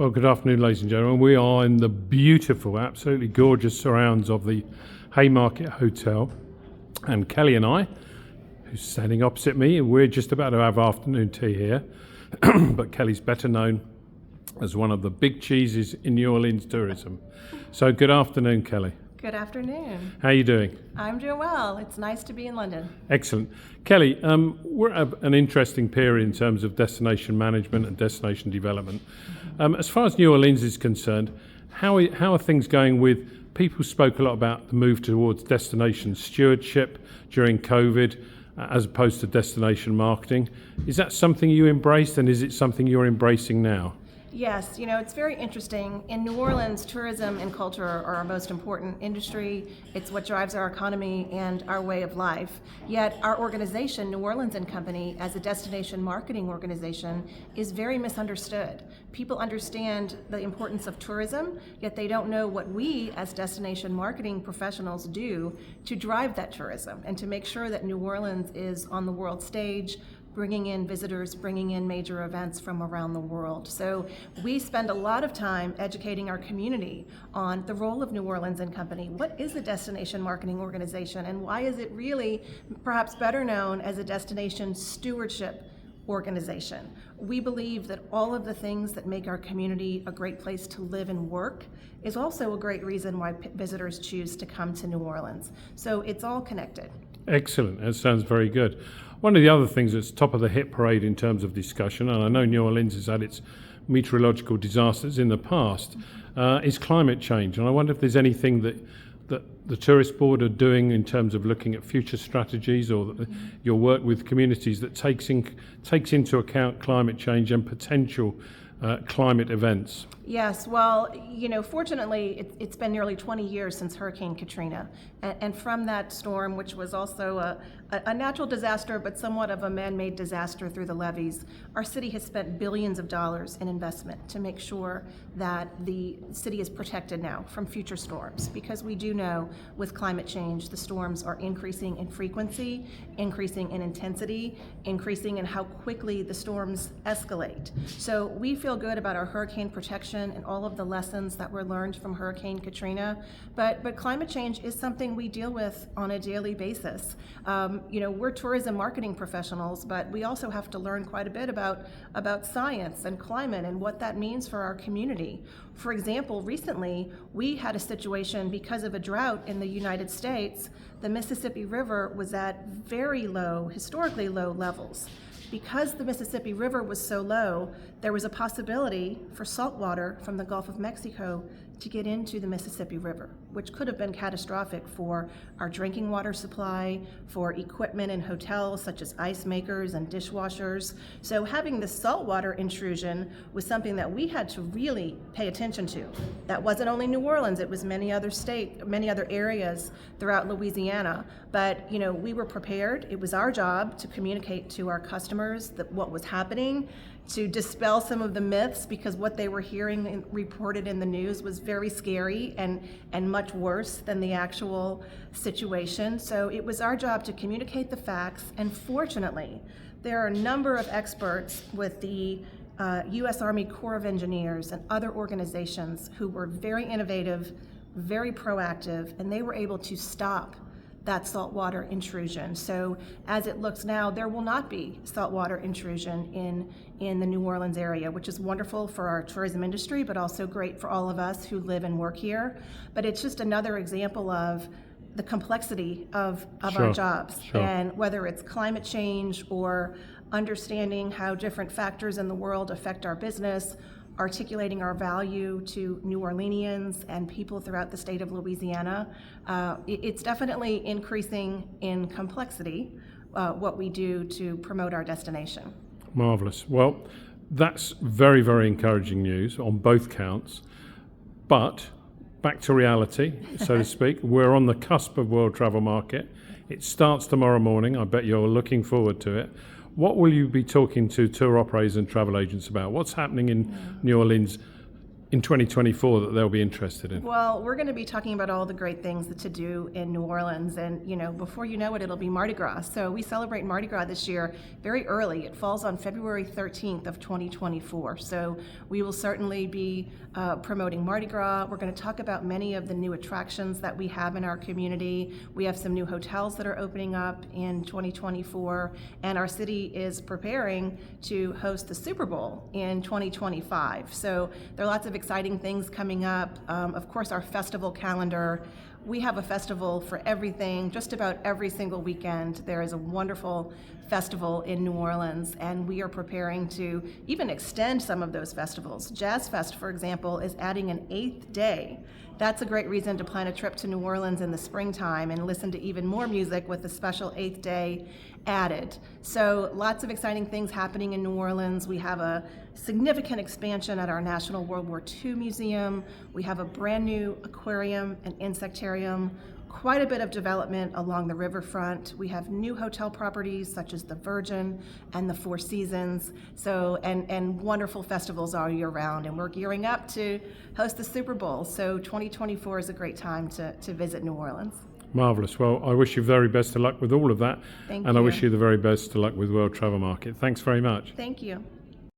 Well, good afternoon, ladies and gentlemen. We are in the beautiful, absolutely gorgeous surrounds of the Haymarket Hotel. And Kelly and I, who's standing opposite me, we're just about to have afternoon tea here. But Kelly's better known as one of the big cheeses in New Orleans tourism. So good afternoon, Kelly. Good afternoon. How are you doing? I'm doing well. It's nice to be in London. Excellent. Kelly, we're at an interesting period in terms of destination management and destination development. As far as New Orleans is concerned, how are things going with, people spoke a lot about the move towards destination stewardship during COVID as opposed to destination marketing. Is that something you embraced, and is it something you're embracing now? Yes, it's very interesting. In New Orleans, tourism and culture are our most important industry. It's what drives our economy and our way of life. Yet our organization, New Orleans & Company, as a destination marketing organization, is very misunderstood. People understand the importance of tourism, yet they don't know what we as destination marketing professionals do to drive that tourism and to make sure that New Orleans is on the world stage, bringing in visitors, bringing in major events from around the world. So we spend a lot of time educating our community on the role of New Orleans & Company. What is a destination marketing organization, and why is it really perhaps better known as a destination stewardship organization? We believe that all of the things that make our community a great place to live and work is also a great reason why visitors choose to come to New Orleans. So it's all connected. Excellent. That sounds very good. One of the other things that's top of the hit parade in terms of discussion, and I know New Orleans has had its meteorological disasters in the past, is climate change. And I wonder if there's anything that the Tourist Board are doing in terms of looking at future strategies, or your work with communities that takes into account climate change and potential climate events. Yes, well, fortunately, it's been nearly 20 years since Hurricane Katrina. And from that storm, which was also a natural disaster, but somewhat of a man-made disaster through the levees, our city has spent billions of dollars in investment to make sure that the city is protected now from future storms. Because we do know with climate change, the storms are increasing in frequency, increasing in intensity, increasing in how quickly the storms escalate. So we feel good about our hurricane protection and all of the lessons that were learned from Hurricane Katrina, but climate change is something we deal with on a daily basis. We're tourism marketing professionals, but we also have to learn quite a bit about science and climate and what that means for our community. For example, recently we had a situation because of a drought in the United States. The Mississippi River was at very low, historically low levels. Because the Mississippi River was so low, there was a possibility for saltwater from the Gulf of Mexico to get into the Mississippi River, which could have been catastrophic for our drinking water supply, for equipment in hotels such as ice makers and dishwashers. So having the saltwater intrusion was something that we had to really pay attention to. That wasn't only New Orleans, it was many other areas throughout Louisiana. But we were prepared. It was our job to communicate to our customers what was happening, to dispel some of the myths, because what they were hearing and reported in the news was very scary and much worse than the actual situation. So it was our job to communicate the facts, and fortunately, there are a number of experts with the U.S. Army Corps of Engineers and other organizations who were very innovative, very proactive, and they were able to stop that saltwater intrusion. So as it looks now, there will not be saltwater intrusion in the New Orleans area, which is wonderful for our tourism industry, but also great for all of us who live and work here. But it's just another example of the complexity of Sure. our jobs. Sure. And whether it's climate change or understanding how different factors in the world affect our business, articulating our value to New Orleanians and people throughout the state of Louisiana. It's definitely increasing in complexity, what we do to promote our destination. Marvellous. Well, that's very, very encouraging news on both counts. But back to reality, so to speak. We're on the cusp of World Travel Market. It starts tomorrow morning. I bet you're looking forward to it. What will you be talking to tour operators and travel agents about? What's happening in New Orleans in 2024 that they'll be interested in? Well, we're going to be talking about all the great things to do in New Orleans, and before you know it, it'll be Mardi Gras. So we celebrate Mardi Gras this year very early. It falls on February 13th of 2024. So we will certainly be promoting Mardi Gras. We're going to talk about many of the new attractions that we have in our community. We have some new hotels that are opening up in 2024, and our city is preparing to host the Super Bowl in 2025. So there are lots of exciting things coming up. Of course, our festival calendar. We have a festival for everything, just about every single weekend. There is a wonderful festival in New Orleans, and we are preparing to even extend some of those festivals. Jazz Fest, for example, is adding an 8th day. That's a great reason to plan a trip to New Orleans in the springtime and listen to even more music with the special 8th day added. So lots of exciting things happening in New Orleans. We have a significant expansion at our National World War II Museum. We have a brand new aquarium and insectarium, quite a bit of development along the riverfront. We have new hotel properties such as the Virgin and the Four Seasons, and wonderful festivals all year round. And we're gearing up to host the Super Bowl. So 2024 is a great time to visit New Orleans. Marvellous. Well, I wish you very best of luck with all of that. Thank and you. I wish you the very best of luck with World Travel Market. Thanks very much. Thank you.